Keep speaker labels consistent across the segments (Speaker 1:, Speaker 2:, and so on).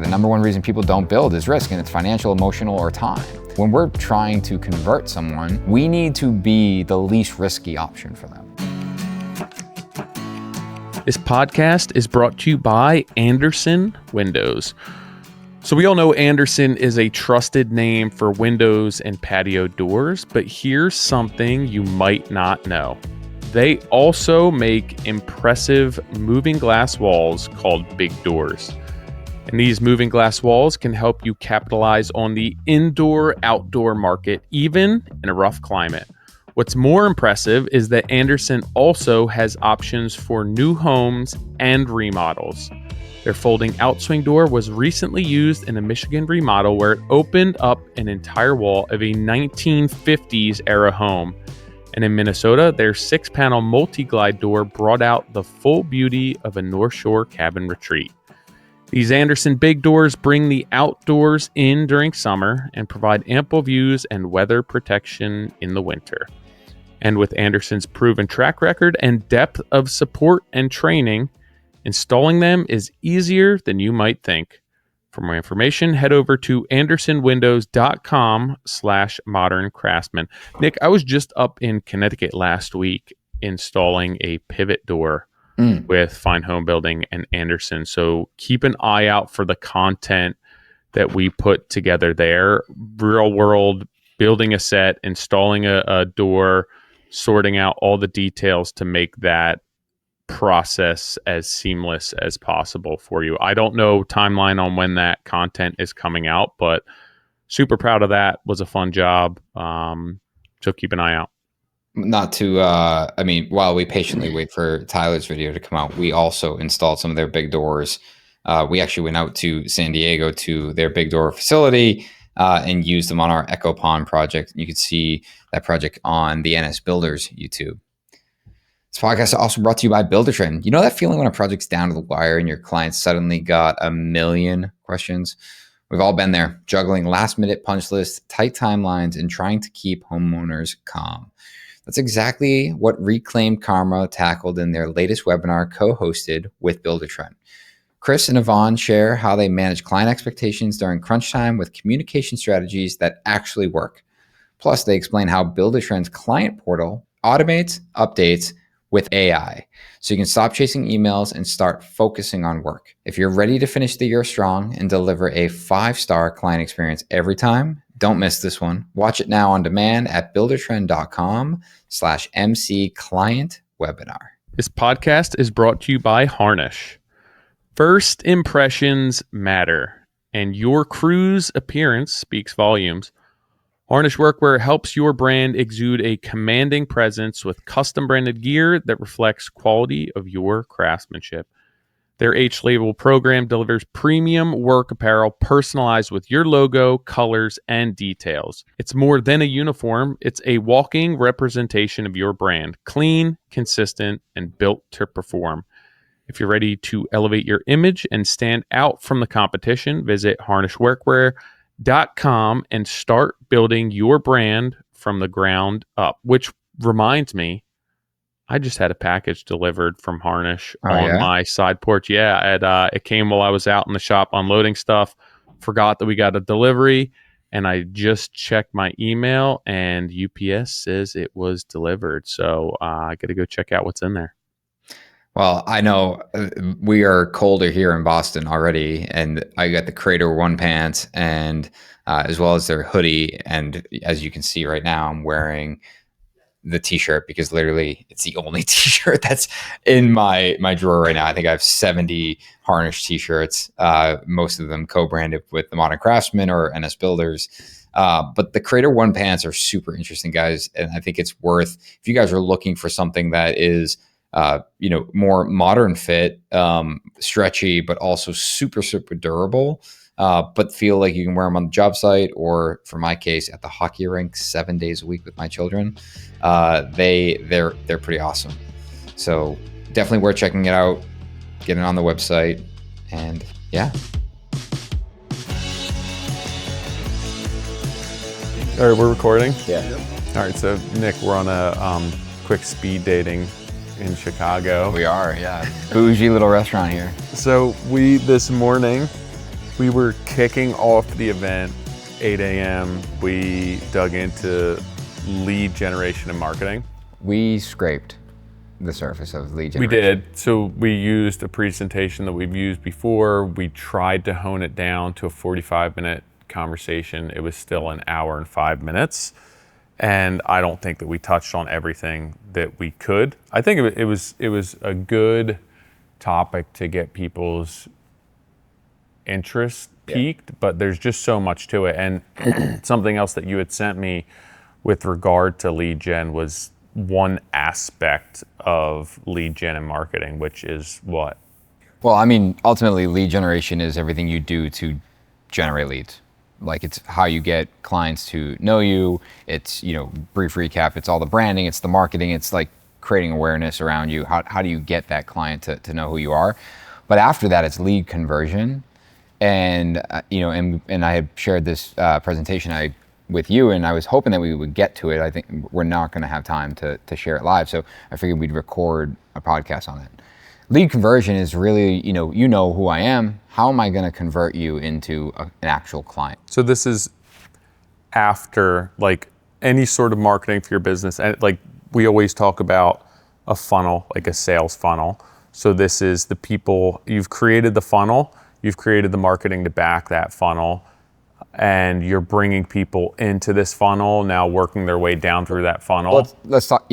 Speaker 1: The number one reason people don't build is risk, and it's financial, emotional, or time. When we're trying to convert someone, we need to be the least risky option for them.
Speaker 2: This podcast is brought to you by Andersen Windows. So we all know Andersen is a trusted name for windows and patio doors, but here's something you might not know. They also make impressive moving glass walls called big doors. And these moving glass walls can help you capitalize on the indoor-outdoor market, even in a rough climate. What's more impressive is that Andersen also has options for new homes and remodels. Their folding outswing door was recently used in a Michigan remodel where it opened up an entire wall of a 1950s era home. And in Minnesota, their 6-panel multi-glide door brought out the full beauty of a North Shore cabin retreat. These Andersen big doors bring the outdoors in during summer and provide ample views and weather protection in the winter. And with Andersen's proven track record and depth of support and training, installing them is easier than you might think. For more information, head over to andersenwindows.com/moderncraftsman. Nick, I was just up in Connecticut last week installing a pivot door with Fine Home Building and Andersen. So keep an eye out for the content that we put together there. Real world, building a set, installing a door, sorting out all the details to make that process as seamless as possible for you. I don't know timeline on when that content is coming out, but super proud of that. Was a fun job. So keep an eye out.
Speaker 1: Not to, while we patiently wait for Tyler's video to come out, we also installed some of their big doors. We actually went out to San Diego to their big door facility and used them on our Echo Pond project. You can see that project on the NS Builders YouTube. This podcast is also brought to you by Buildertrend. You know that feeling when a project's down to the wire and your client suddenly got a million questions? We've all been there, juggling last-minute punch lists, tight timelines, and trying to keep homeowners calm. That's exactly what Reclaimed Karma tackled in their latest webinar co-hosted with Buildertrend. Chris and Yvonne share how they manage client expectations during crunch time with communication strategies that actually work. Plus, they explain how Buildertrend's client portal automates updates with AI, so you can stop chasing emails and start focusing on work. If you're ready to finish the year strong and deliver a 5-star client experience every time, don't miss this one. Watch it now on demand at buildertrend.com/MC client webinar.
Speaker 2: This podcast is brought to you by Harnish. First impressions matter, and your crew's appearance speaks volumes. Harnish Workwear helps your brand exude a commanding presence with custom branded gear that reflects quality of your craftsmanship. Their H-Label program delivers premium work apparel personalized with your logo, colors, and details. It's more than a uniform. It's a walking representation of your brand. Clean, consistent, and built to perform. If you're ready to elevate your image and stand out from the competition, visit harnishworkwear.com and start building your brand from the ground up. Which reminds me, I just had a package delivered from Harnish my side porch. Yeah, it came while I was out in the shop unloading stuff. Forgot that we got a delivery, and I just checked my email, and UPS says it was delivered. So I got to go check out what's in there.
Speaker 1: Well, I know we are colder here in Boston already, and I got the Crater One pants and as well as their hoodie. And as you can see right now, I'm wearing the t-shirt because literally it's the only t-shirt that's in my drawer right now. I think I have 70 Harnish t-shirts, most of them co-branded with the Modern Craftsman or NS Builders. But the Crater One pants are super interesting, guys. And I think it's worth, if you guys are looking for something that is more modern fit, stretchy, but also super, super durable, but feel like you can wear them on the job site or, for my case, at the hockey rink 7 days a week with my children. They're pretty awesome. So definitely worth checking it out, getting it on the website, and yeah.
Speaker 2: All right, we're recording?
Speaker 1: Yeah.
Speaker 2: All right, so Nick, we're on a quick speed dating in Chicago.
Speaker 1: We are, yeah. Bougie little restaurant here.
Speaker 2: So we, this morning, We were kicking off the event 8 a.m. We dug into lead generation and marketing.
Speaker 1: We scraped the surface of lead generation.
Speaker 2: We did. So we used a presentation that we've used before. We tried to hone it down to a 45-minute conversation. It was still an hour and 5 minutes. And I don't think that we touched on everything that we could. I think it was a good topic to get people's interest peaked, but there's just so much to it. And something else that you had sent me with regard to lead gen was one aspect of lead gen and marketing, which is what?
Speaker 1: Well, I mean, ultimately lead generation is everything you do to generate leads. Like, it's how you get clients to know you. It's, brief recap, it's all the branding, it's the marketing, it's like creating awareness around you. How do you get that client to know who you are? But after that, it's lead conversion. And and I had shared this presentation with you, and I was hoping that we would get to it. I think we're not going to have time to share it live, so I figured we'd record a podcast on it. Lead conversion is really, you know who I am. How am I going to convert you into an actual client?
Speaker 2: So this is after like any sort of marketing for your business, and like we always talk about a funnel, like a sales funnel. So this is the people, you've created the funnel. You've created the marketing to back that funnel, and you're bringing people into this funnel, now working their way down through that funnel.
Speaker 1: Let's talk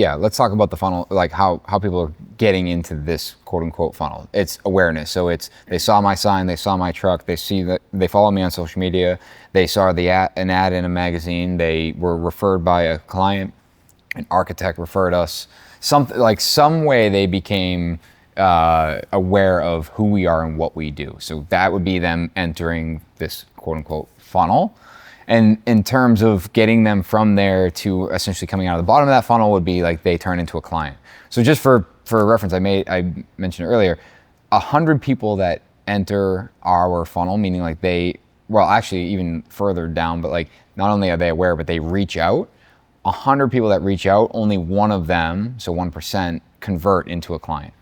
Speaker 1: about the funnel, like how people are getting into this quote unquote funnel. It's awareness. So it's, they saw my sign, they saw my truck, they follow me on social media, they saw an ad in a magazine, they were referred by a client, an architect referred us, some way they became aware of who we are and what we do. So that would be them entering this quote unquote funnel. And in terms of getting them from there to essentially coming out of the bottom of that funnel would be like they turn into a client. So just for reference, I mentioned earlier, 100 people that enter our funnel, meaning like actually even further down, but like not only are they aware, but they reach out. 100 people that reach out, only one of them, so 1%, convert into a client.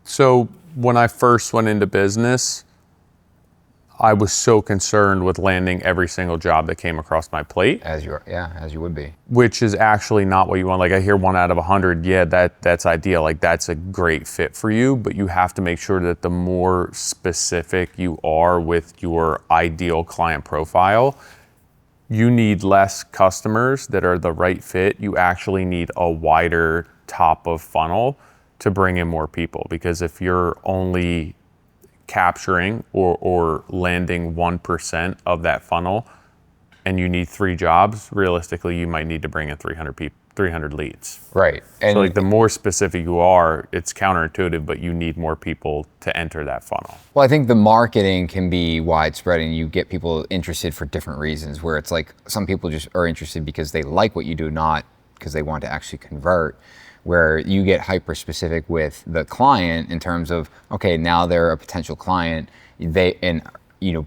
Speaker 2: So when I first went into business, I was so concerned with landing every single job that came across my plate.
Speaker 1: As you would be.
Speaker 2: Which is actually not what you want. Like I hear 1 out of 100, yeah, that's ideal. Like that's a great fit for you, but you have to make sure that the more specific you are with your ideal client profile, you need less customers that are the right fit. You actually need a wider top of funnel to bring in more people, because if you're only capturing or landing 1% of that funnel and you need 3 jobs, realistically you might need to bring in 300 leads.
Speaker 1: Right. And
Speaker 2: so like the more specific you are, it's counterintuitive, but you need more people to enter that funnel.
Speaker 1: Well, I think the marketing can be widespread and you get people interested for different reasons, where it's like some people just are interested because they like what you do, not because they want to actually convert. Where you get hyper specific with the client in terms of, okay, now they're a potential client, you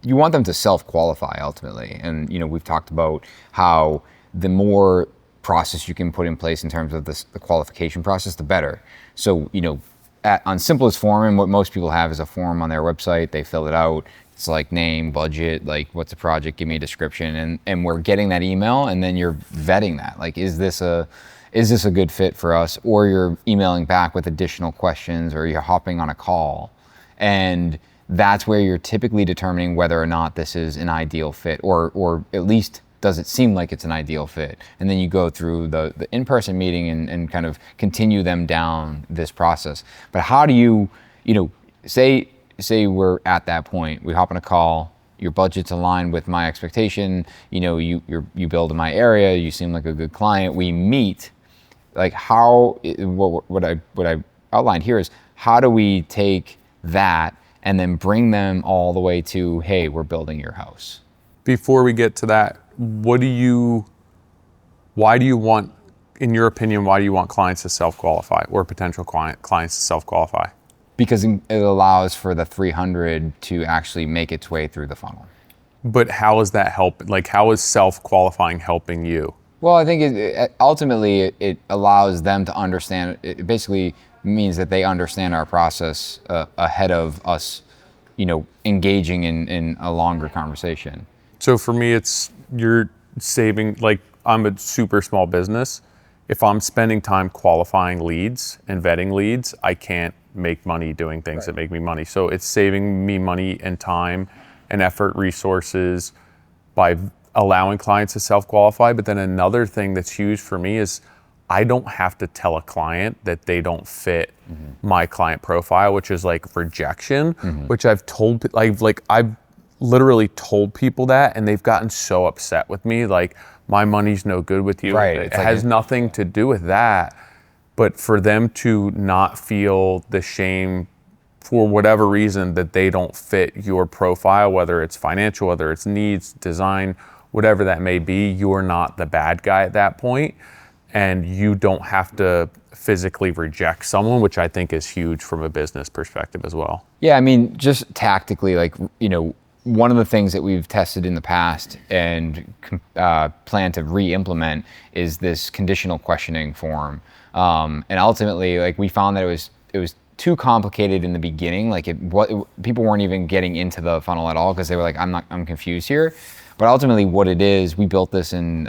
Speaker 1: want them to self-qualify ultimately. And we've talked about how the more process you can put in place in terms of the qualification process, the better. So on simplest form, and what most people have is a form on their website, they fill it out. It's like name, budget, like what's the project, give me a description, and we're getting that email, and then you're vetting that. Like, is this a good fit for us? Or you're emailing back with additional questions, or you're hopping on a call. And that's where you're typically determining whether or not this is an ideal fit, or at least does it seem like it's an ideal fit. And then you go through the in-person meeting and kind of continue them down this process. But how do you say we're at that point, we hop on a call, your budget's aligned with my expectation, you build in my area, you seem like a good client, we meet. Like what I outlined here is, how do we take that and then bring them all the way to, hey, we're building your house?
Speaker 2: Before we get to that, why do you want, in your opinion, why do you want clients to self-qualify, or potential clients to self-qualify?
Speaker 1: Because it allows for the 300 to actually make its way through the funnel.
Speaker 2: But how is that how is self-qualifying helping you?
Speaker 1: Well, I think ultimately it allows them to understand. It basically means that they understand our process ahead of us engaging in a longer conversation.
Speaker 2: So for me, it's you're saving, like I'm a super small business. If I'm spending time qualifying leads and vetting leads, I can't make money doing things that make me money. So it's saving me money and time and effort, resources by allowing clients to self-qualify. But then another thing that's huge for me is I don't have to tell a client that they don't fit my client profile, which is like rejection, which I've literally told people that, and they've gotten so upset with me. Like, my money's no good with you.
Speaker 1: Right.
Speaker 2: It has nothing to do with that. But for them to not feel the shame for whatever reason that they don't fit your profile, whether it's financial, whether it's needs, design, whatever that may be, you're not the bad guy at that point. And you don't have to physically reject someone, which I think is huge from a business perspective as well.
Speaker 1: Yeah, I mean, just tactically, one of the things that we've tested in the past and plan to re-implement is this conditional questioning form. And ultimately, we found that it was too complicated in the beginning. People weren't even getting into the funnel at all because they were like, I'm confused here. But ultimately, what it is, we built this in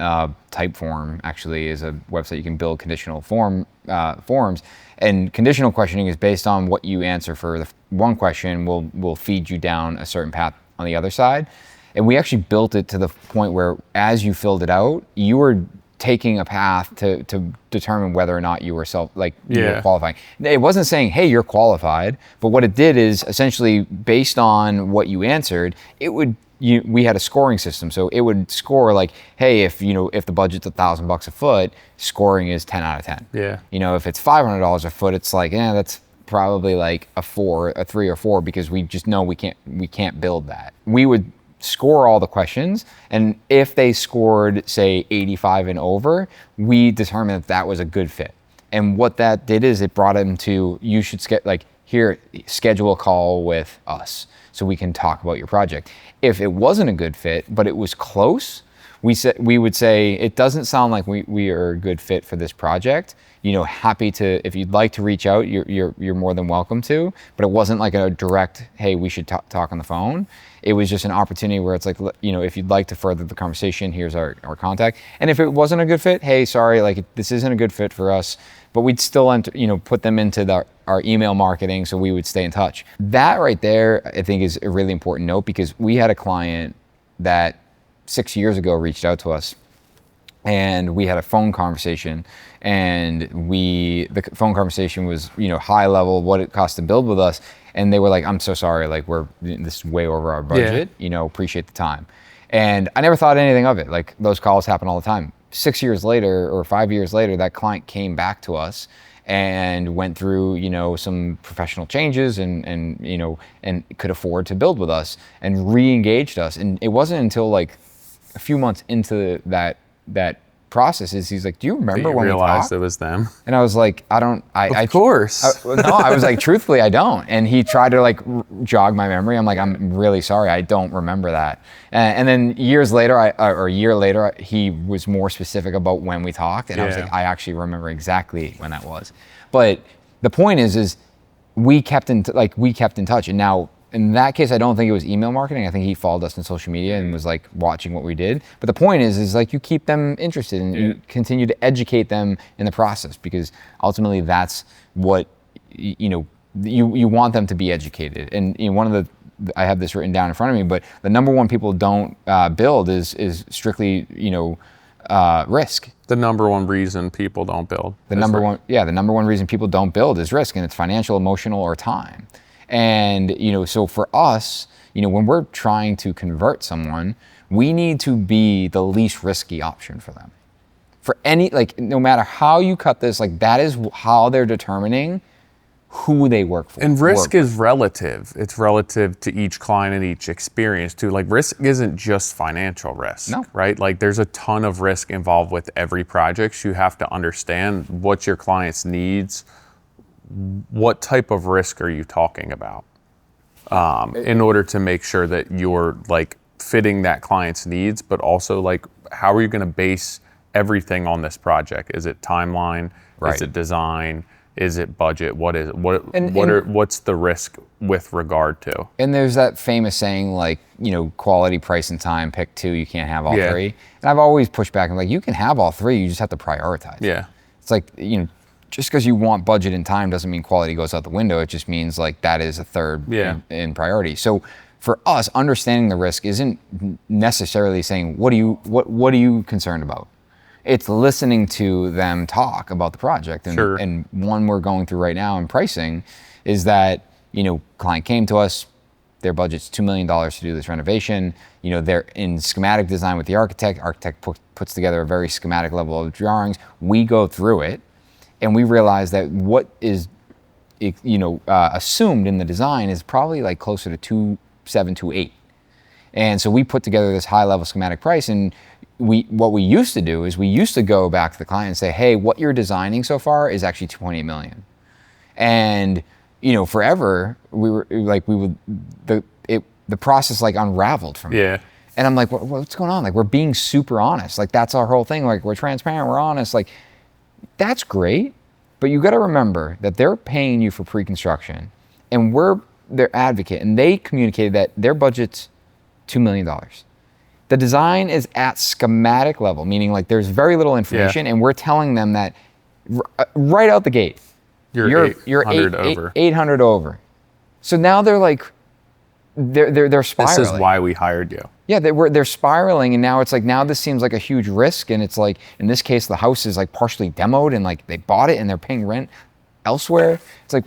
Speaker 1: Typeform. Actually, is a website you can build conditional forms. And conditional questioning is based on what you answer for the one question will feed you down a certain path on the other side. And we actually built it to the point where as you filled it out, you were taking a path to determine whether or not you were you were qualifying. It wasn't saying, hey, you're qualified, but what it did is essentially based on what you answered, we had a scoring system. So it would score like, hey, if the budget's $1,000 a foot, scoring is 10 out of 10.
Speaker 2: Yeah.
Speaker 1: If it's $500 a foot, it's like, that's probably like a 3 or 4, because we just know we can't build that. We would score all the questions, and if they scored say 85 and over, we determined that was a good fit. And what that did is it brought them to, you should schedule a call with us so we can talk about your project. If it wasn't a good fit, but it was close, we would say, it doesn't sound like we are a good fit for this project. Happy to, if you'd like to reach out, you're more than welcome to. But it wasn't like a direct, hey, we should talk on the phone. It was just an opportunity where it's like, if you'd like to further the conversation, here's our contact. And if it wasn't a good fit, hey, sorry, this isn't a good fit for us. But we'd still put them into our email marketing, so we would stay in touch. That right there, I think, is a really important note, because we had a client that 6 years ago reached out to us, and we had a phone conversation, and the phone conversation was, high level, what it costs to build with us. And they were like, I'm so sorry, this is way over our budget, appreciate the time. And I never thought anything of it. Those calls happen all the time. 6 years later or 5 years later, that client came back to us and went through, some professional changes and could afford to build with us and re-engaged us. And it wasn't until a few months into that process he's like, do you remember when we
Speaker 2: realized it was them?
Speaker 1: And I was like, of course. No, I was like, truthfully, I don't. And he tried to jog my memory. I'm like, I'm really sorry, I don't remember that. And then a year later, he was more specific about when we talked, and I was like, I actually remember exactly when that was. But the point is we kept in touch. And now, in that case, I don't think it was email marketing. I think he followed us on social media and was watching what we did. But the point is you keep them interested and you continue to educate them in the process, because ultimately that's what, you want them to be educated. And I have this written down in front of me, but the number one people don't build is strictly, risk.
Speaker 2: The number one reason people don't build.
Speaker 1: The number one reason people don't build is risk, and it's financial, emotional, or time. And, so for us, when we're trying to convert someone, we need to be the least risky option for them. For any, no matter how you cut this, that is how they're determining who they work for.
Speaker 2: And risk is relative. It's relative to each client and each experience too. Risk isn't just financial risk, right? There's a ton of risk involved with every project. So you have to understand what your client's needs. What type of risk are you talking about in order to make sure that you're fitting that client's needs, but also how are you going to base everything on this project? Is it timeline? Right. Is it design? Is it budget?
Speaker 1: And
Speaker 2: what's the risk with regard to?
Speaker 1: And there's that famous saying, like, quality, price, and time, pick two, you can't have all three. And I've always pushed back. I'm like, you can have all three, you just have to prioritize.
Speaker 2: Yeah.
Speaker 1: It's like, just because you want budget and time doesn't mean quality goes out the window. It just means like that is a third in priority. So for us, understanding the risk isn't necessarily saying, what are you concerned about? It's listening to them talk about the project. And, and one we're going through right now in pricing is that, client came to us, their budget's $2 million to do this renovation. They're in schematic design with the architect. Architect puts together a very schematic level of drawings. We go through it and we realize that what is, assumed in the design is probably like closer to 2.7, 2.8. And so we put together this high level schematic price, and what we used to do is we used to go back to the client and say, hey, what you're designing so far is actually 2.8 million. And, forever the process like unraveled from it. And I'm like, what's going on? Like, we're being super honest. Like, that's our whole thing. Like, we're transparent, we're honest. Like, that's great. But you got to remember that they're paying you for pre-construction, and we're their advocate, and they communicated that their budget's $2 million. The design is at schematic level, meaning like there's very little information, and we're telling them that right out the gate, you're 800 over. So now they're like, they're spiraling.
Speaker 2: This is why we hired you.
Speaker 1: Yeah, they're spiraling, and now it's like, now this seems like a huge risk, and it's like, in this case, the house is like partially demoed, and like they bought it and they're paying rent elsewhere. It's like,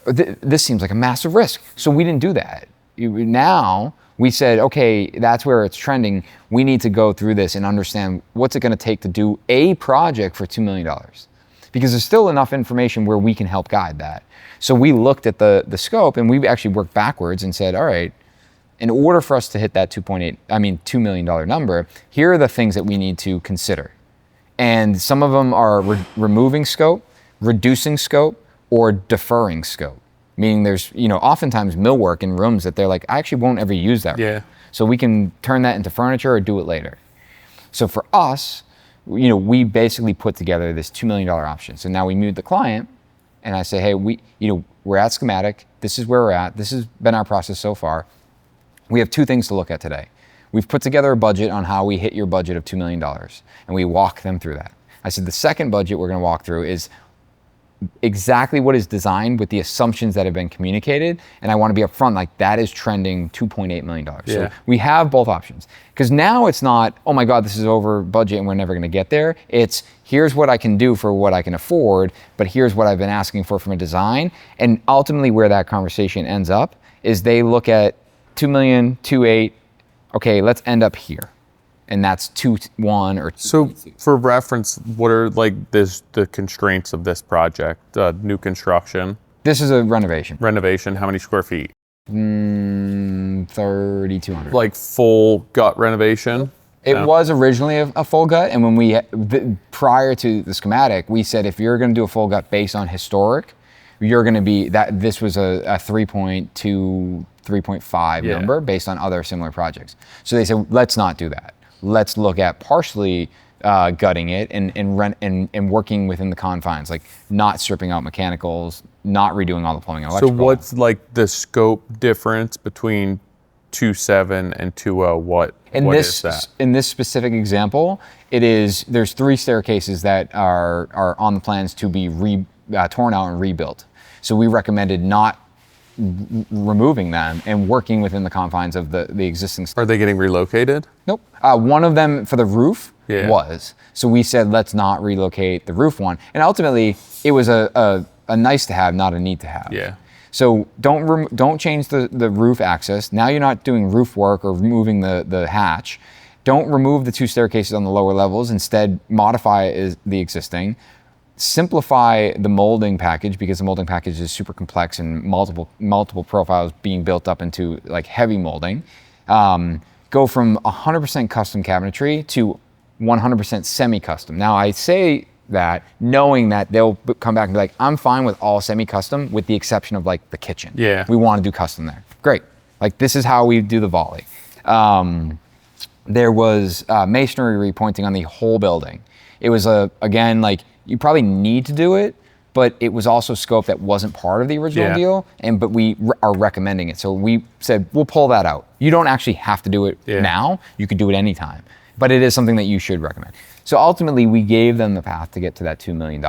Speaker 1: this seems like a massive risk. So we didn't do that. Now we said, okay, that's where it's trending. We need to go through this and understand what's it going to take to do a project for $2 million. Because there's still enough information where we can help guide that. So we looked at the scope, and we actually worked backwards and said, all right, in order for us to hit that $2 million number, here are the things that we need to consider. And some of them are removing scope, reducing scope, or deferring scope. Meaning there's, oftentimes millwork in rooms that they're like, I actually won't ever use that room. So we can turn that into furniture or do it later. So for us, we basically put together this $2 million option. So now we meet the client, and I say, hey, we're at schematic. This is where we're at. This has been our process so far. We have two things to look at today. We've put together a budget on how we hit your budget of $2 million, and we walk them through that. I said, the second budget we're going to walk through is exactly what is designed with the assumptions that have been communicated, and I want to be upfront, like that is trending $2.8 million. So we have both options, because now it's not, oh my God, this is over budget and we're never going to get there. It's, here's what I can do for what I can afford, but here's what I've been asking for from a design. And ultimately where that conversation ends up is they look at 2 million, 2.8, okay, let's end up here. And that's 2.1 or 2.2.
Speaker 2: So for reference, what are like the constraints of this project? New construction?
Speaker 1: This is a renovation.
Speaker 2: Renovation, how many square feet?
Speaker 1: 3,200.
Speaker 2: Like full gut renovation?
Speaker 1: It was originally a full gut, and when we, prior to the schematic, we said if you're gonna do a full gut based on historic, you're gonna be, this was a 3.2, 3.5 number based on other similar projects. So they said, let's not do that. Let's look at partially gutting it and working within the confines, like not stripping out mechanicals, not redoing all the plumbing and electrical.
Speaker 2: So what's like the scope difference between 2.7 and 2.0? What is that?
Speaker 1: In this specific example, there's 3 staircases that are on the plans to be torn out and rebuilt. So we recommended not removing them and working within the confines of the existing.
Speaker 2: Are they getting relocated?
Speaker 1: Nope. One of them for the roof was. So we said, let's not relocate the roof one. And ultimately, it was a nice to have, not a need to have.
Speaker 2: Yeah.
Speaker 1: So don't change the roof access. Now you're not doing roof work or removing the hatch. Don't remove the 2 staircases on the lower levels. Instead, modify the existing. Simplify the molding package, because the molding package is super complex and multiple profiles being built up into like heavy molding. Go from 100% custom cabinetry to 100% semi-custom. Now I say that knowing that they'll come back and be like, I'm fine with all semi-custom with the exception of like the kitchen.
Speaker 2: Yeah.
Speaker 1: We want to do custom there. Great. Like this is how we do the volley. There was masonry repointing on the whole building. It was again, like you probably need to do it, but it was also scope that wasn't part of the original deal, but we are recommending it. So we said, we'll pull that out. You don't actually have to do it now. You could do it anytime, but it is something that you should recommend. So ultimately, we gave them the path to get to that $2 million,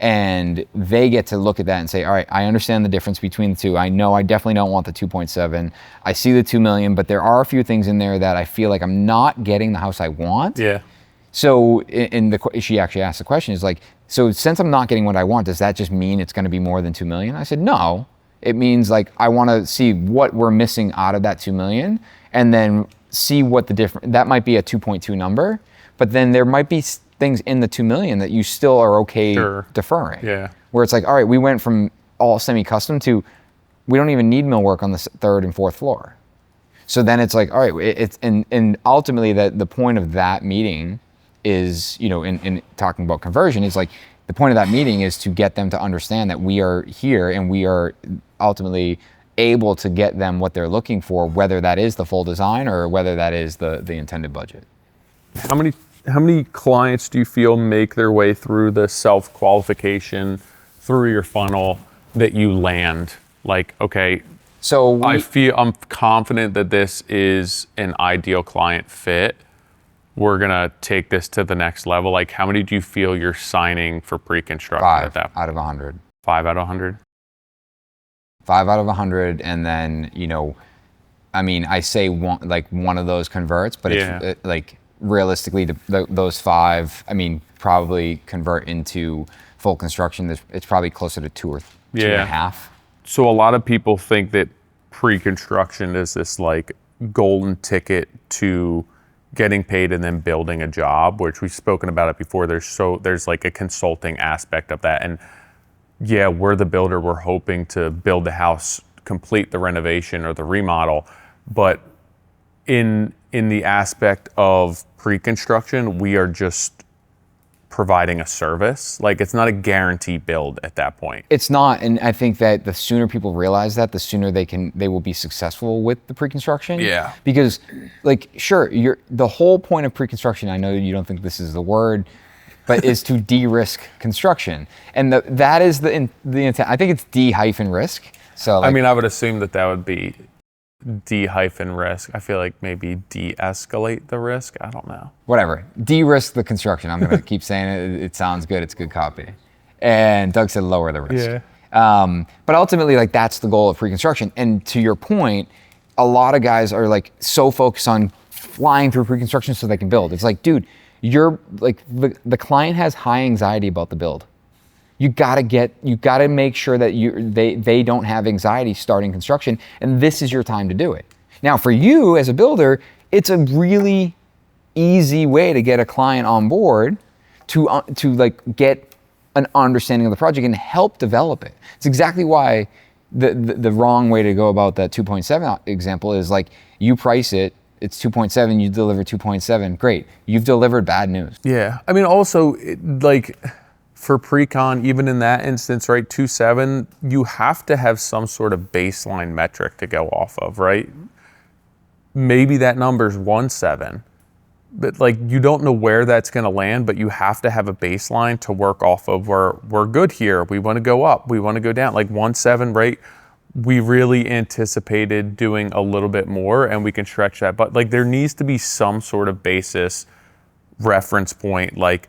Speaker 1: and they get to look at that and say, all right, I understand the difference between the two. I know I definitely don't want the 2.7. I see the 2 million, but there are a few things in there that I feel like I'm not getting the house I want.
Speaker 2: Yeah.
Speaker 1: So she actually asked the question, is like, so since I'm not getting what I want, does that just mean it's going to be more than 2 million? I said, no. It means like I want to see what we're missing out of that 2 million, and then see what the difference. That might be a 2.2 number, but then there might be things in the 2 million that you still are okay deferring.
Speaker 2: Yeah.
Speaker 1: Where it's like, all right, we went from all semi-custom to we don't even need millwork on the third and fourth floor. So then it's like, all right, it's and ultimately the point of that meeting is, you know, in talking about conversion, is like the point of that meeting is to get them to understand that we are here and we are ultimately able to get them what they're looking for, whether that is the full design or whether that is the intended budget.
Speaker 2: How many clients do you feel make their way through the self-qualification, through your funnel, that you land? Like, okay,
Speaker 1: so
Speaker 2: I'm confident that this is an ideal client fit. We're gonna take this to the next level. Like, how many do you feel you're signing for pre-construction at that point?
Speaker 1: 5 out of 100.
Speaker 2: 5 out of 100?
Speaker 1: 5 out of 100, and then, you know, I mean, I say one of those converts, but it's like realistically, those 5, I mean, probably convert into full construction. It's probably closer to 2 or 2.5.
Speaker 2: So a lot of people think that pre-construction is this like golden ticket to getting paid and then building a job, which we've spoken about it before. There's like a consulting aspect of that. And yeah, we're the builder. We're hoping to build the house, complete the renovation or the remodel. But in the aspect of pre-construction, we are just providing a service. Like, it's not a guarantee build at that point.
Speaker 1: It's not, and I think that the sooner people realize that, the sooner they will be successful with the pre-construction.
Speaker 2: Yeah.
Speaker 1: Because, like, sure, the whole point of pre-construction, I know you don't think this is the word, but is to de-risk construction, and that is the intent. I think it's D-risk. So, like,
Speaker 2: I mean, I would assume that would be D-risk. I feel like maybe de-escalate the risk. I don't know.
Speaker 1: Whatever. De-risk the construction. I'm gonna keep saying it. It sounds good. It's good copy. And Doug said lower the risk. Yeah. But ultimately, like, that's the goal of pre-construction. And to your point, a lot of guys are like so focused on flying through pre-construction so they can build. It's like, dude, you're like the client has high anxiety about the build. You gotta make sure that they don't have anxiety starting construction, and this is your time to do it. Now, for you as a builder, it's a really easy way to get a client on board to like get an understanding of the project and help develop it. It's exactly why the wrong way to go about that 2.7 example is like, you price it, it's 2.7, you deliver 2.7, great. You've delivered bad news.
Speaker 2: Yeah, I mean, also, like, for precon, even in that instance, right, 2.7, you have to have some sort of baseline metric to go off of, right? Maybe that number's 1.7, but like, you don't know where that's gonna land, but you have to have a baseline to work off of where we're good here. We wanna go up, we wanna go down. Like 1.7, right? We really anticipated doing a little bit more and we can stretch that, but like, there needs to be some sort of basis reference point, like,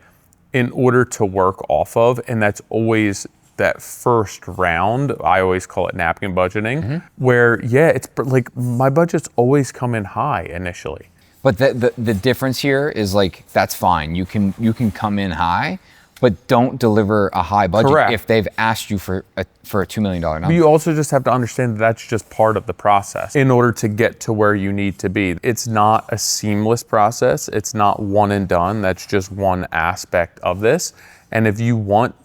Speaker 2: in order to work off of, and that's always that first round. I always call it napkin budgeting, where it's like, my budgets always come in high initially.
Speaker 1: But the difference here is, like, that's fine. You can come in high, but don't deliver a high budget if they've asked you for a $2 million number.
Speaker 2: You also just have to understand that that's just part of the process in order to get to where you need to be. It's not a seamless process. It's not one and done. That's just one aspect of this. And if you want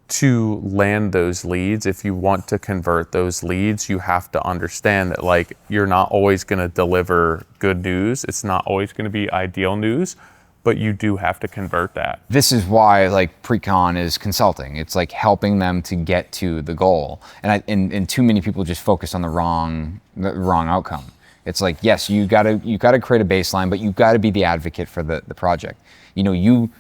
Speaker 2: to land those leads, if you want to convert those leads, you have to understand that, like, you're not always going to deliver good news. It's not always going to be ideal news, but you do have to convert that.
Speaker 1: This is why, like, precon is consulting. It's like helping them to get to the goal. And too many people just focus on the wrong outcome. It's like, yes, you gotta create a baseline, but you gotta be the advocate for the project. You know,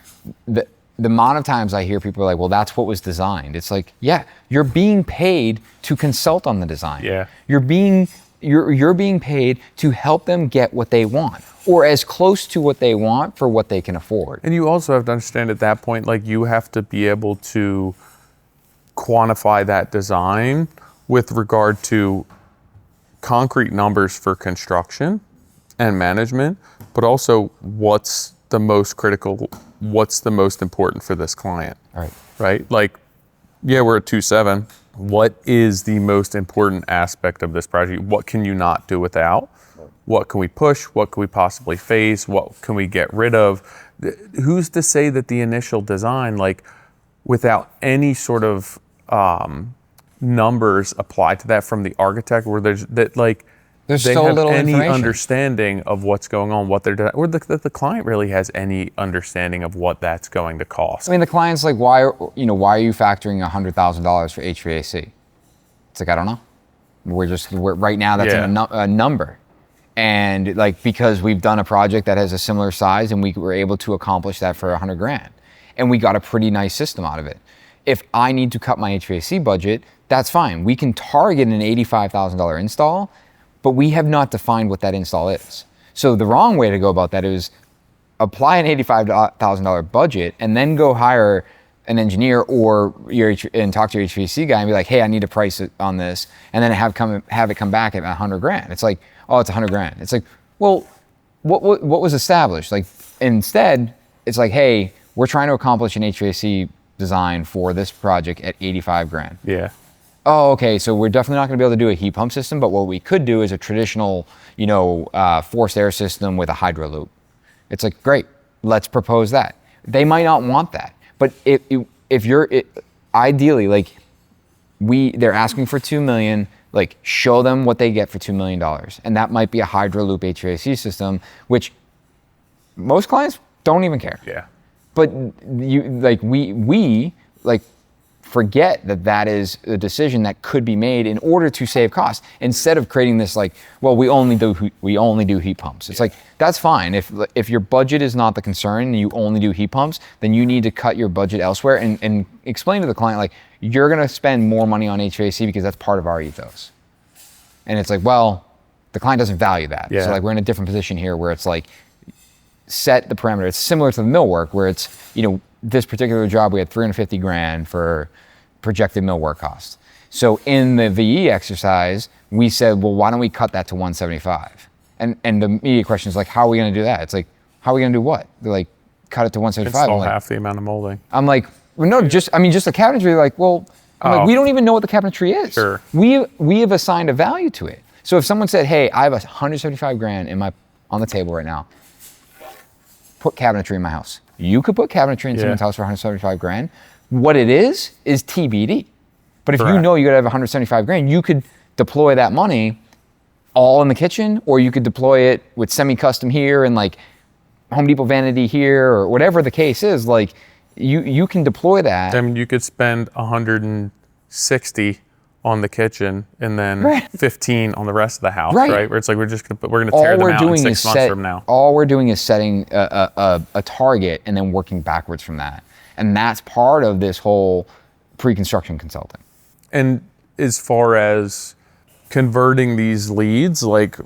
Speaker 1: the amount of times I hear people are like, well, that's what was designed. It's like, yeah, you're being paid to consult on the design.
Speaker 2: Yeah.
Speaker 1: You're being paid to help them get what they want, or as close to what they want for what they can afford.
Speaker 2: And you also have to understand at that point, like, you have to be able to quantify that design with regard to concrete numbers for construction and management, but also what's the most critical, what's the most important for this client.
Speaker 1: All right.
Speaker 2: Right? Like, yeah, we're at 2.7. What is the most important aspect of this project? What can you not do without? What can we push? What can we possibly phase? What can we get rid of? Who's to say that the initial design, like, without any sort of numbers applied to that from the architect, where there's they
Speaker 1: so
Speaker 2: have
Speaker 1: little
Speaker 2: any
Speaker 1: information.
Speaker 2: understanding of what's going on, what they're doing, or the client really has any understanding of what that's going to cost.
Speaker 1: I mean, the client's like, why are you factoring $100,000 for HVAC? It's like, I don't know. We're right now, that's a number. And like, because we've done a project that has a similar size and we were able to accomplish that for $100,000, and we got a pretty nice system out of it. If I need to cut my HVAC budget, that's fine. We can target an $85,000 install, but we have not defined what that install is. So the wrong way to go about that is apply an $85,000 budget and then go hire an engineer and talk to your HVAC guy and be like, hey, I need a price on this, and then have it come back at $100,000. It's like, oh, it's $100,000. It's like, well, what was established? Like, instead, it's like, hey, we're trying to accomplish an HVAC design for this project at $85,000.
Speaker 2: Yeah.
Speaker 1: Oh, okay, so we're definitely not gonna be able to do a heat pump system, but what we could do is a traditional, forced air system with a hydro loop. It's like, great, let's propose that. They might not want that, but if you're ideally, like, they're asking for $2 million, like, show them what they get for $2 million, and that might be a hydro loop HVAC system, which most clients don't even care.
Speaker 2: Yeah.
Speaker 1: But we forget that is a decision that could be made in order to save costs, instead of creating this like, well, we only do heat pumps. It's like, that's fine. If your budget is not the concern and you only do heat pumps, then you need to cut your budget elsewhere and explain to the client, like, you're gonna spend more money on HVAC because that's part of our ethos. And it's like, well, the client doesn't value that.
Speaker 2: Yeah.
Speaker 1: So like, we're in a different position here where it's like, set the parameter. It's similar to the millwork where it's, this particular job, we had $350,000 for projected millwork costs. So in the VE exercise, we said, well, why don't we cut that to $175,000? And the immediate question is like, how are we going to do that? It's like, how are we going to do what? They're like, cut it to $175,000.
Speaker 2: Install half the amount of molding.
Speaker 1: I'm like, well, no, just the cabinetry. Like, well, like, we don't even know what the cabinetry is.
Speaker 2: Sure.
Speaker 1: We have assigned a value to it. So if someone said, hey, I have $175,000 on the table right now, put cabinetry in my house. You could put cabinetry in someone's house for $175,000. What it is TBD. But if you know you're gonna have $175,000, you could deploy that money all in the kitchen, or you could deploy it with semi-custom here and like Home Depot vanity here, or whatever the case is. Like, you can deploy that.
Speaker 2: I mean, you could spend $160 on the kitchen and then 15 on the rest of the house, right? Where it's like, we're gonna tear them out in 6 months from now.
Speaker 1: All we're doing is setting a target and then working backwards from that. And that's part of this whole pre-construction consulting.
Speaker 2: And as far as converting these leads, like,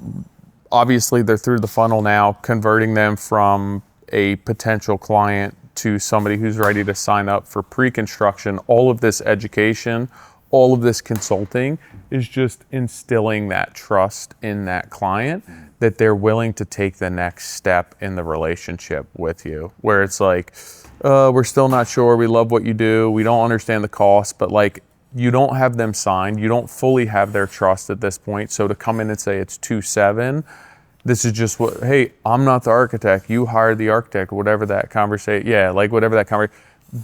Speaker 2: obviously they're through the funnel now, converting them from a potential client to somebody who's ready to sign up for pre-construction, all of this education, all of this consulting is just instilling that trust in that client that they're willing to take the next step in the relationship with you, where it's like, we're still not sure, we love what you do, we don't understand the cost, but like, you don't have them signed, you don't fully have their trust at this point. So to come in and say it's 2.7, this is just what, hey, I'm not the architect, you hired the architect, whatever that conversation,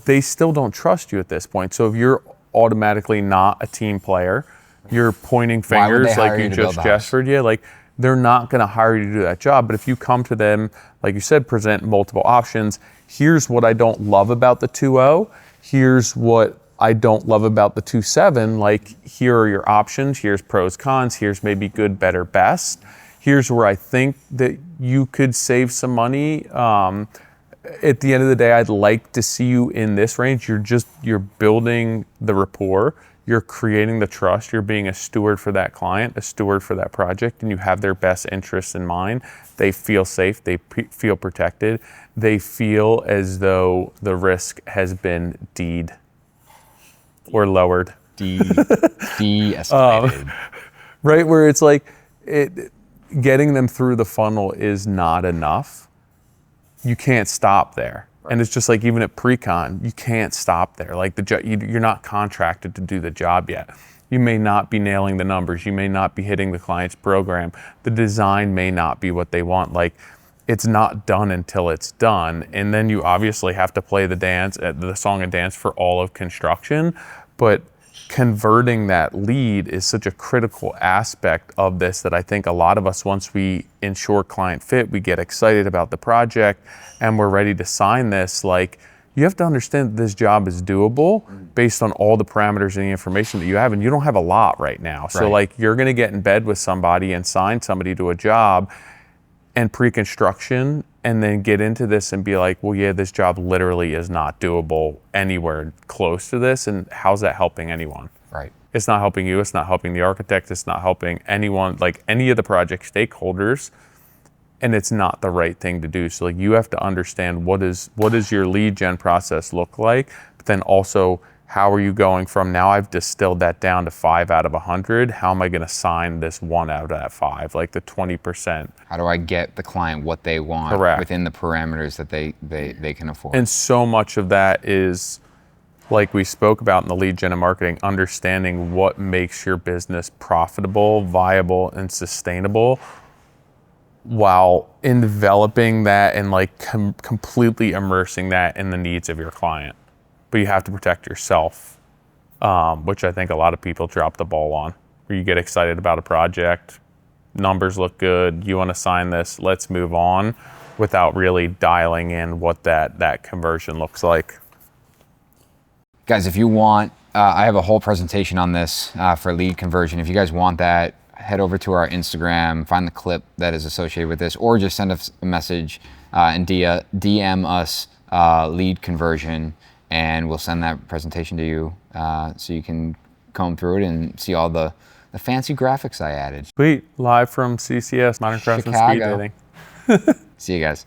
Speaker 2: they still don't trust you at this point. So if you're automatically not a team player, you're pointing fingers like you just gestured, like, they're not gonna hire you to do that job. But if you come to them, like you said, present multiple options, here's what I don't love about the 2.0, here's what I don't love about the 2.7, like, here are your options, here's pros, cons, here's maybe good, better, best. Here's where I think that you could save some money. at the end of the day, I'd like to see you in this range. You're building the rapport. You're creating the trust. You're being a steward for that client, a steward for that project, and you have their best interests in mind. They feel safe. They feel protected. They feel as though the risk has been deed or lowered. De-escalated. Right, where it's like getting them through the funnel is not enough. You can't stop there. And it's just like even at precon, you can't stop there. Like you're not contracted to do the job yet. You may not be nailing the numbers. You may not be hitting the client's program. The design may not be what they want. Like it's not done until it's done. And then you obviously have to play the song and dance for all of construction. But converting that lead is such a critical aspect of this that I think a lot of us, once we ensure client fit, we get excited about the project and we're ready to sign this. Like you have to understand that this job is doable based on all the parameters and the information that you have, and you don't have a lot right now. So like you're gonna get in bed with somebody and sign somebody to a job and pre-construction and then get into this and be like, well, yeah, this job literally is not doable anywhere close to this. And how's that helping anyone?
Speaker 1: Right.
Speaker 2: It's not helping you. It's not helping the architect. It's not helping anyone, like any of the project stakeholders. And it's not the right thing to do. So like you have to understand what does your lead gen process look like, but then also how are you going from now I've distilled that down to 5 out of 100. How am I going to sign this 1 out of that 5, like the 20%?
Speaker 1: How do I get the client what they want within the parameters that they can afford?
Speaker 2: And so much of that is, like we spoke about in the lead gen and marketing, understanding what makes your business profitable, viable, and sustainable, while enveloping that and like completely immersing that in the needs of your client. But you have to protect yourself, which I think a lot of people drop the ball on. Where you get excited about a project, numbers look good, you want to sign this, let's move on, without really dialing in what that conversion looks like.
Speaker 1: Guys, if you want, I have a whole presentation on this for lead conversion. If you guys want that, head over to our Instagram, find the clip that is associated with this, or just send us a message and DM us lead conversion, and we'll send that presentation to you so you can comb through it and see all the fancy graphics I added.
Speaker 2: Sweet. Live from CCS, Modern Craftsman Speed Dating.
Speaker 1: See you guys.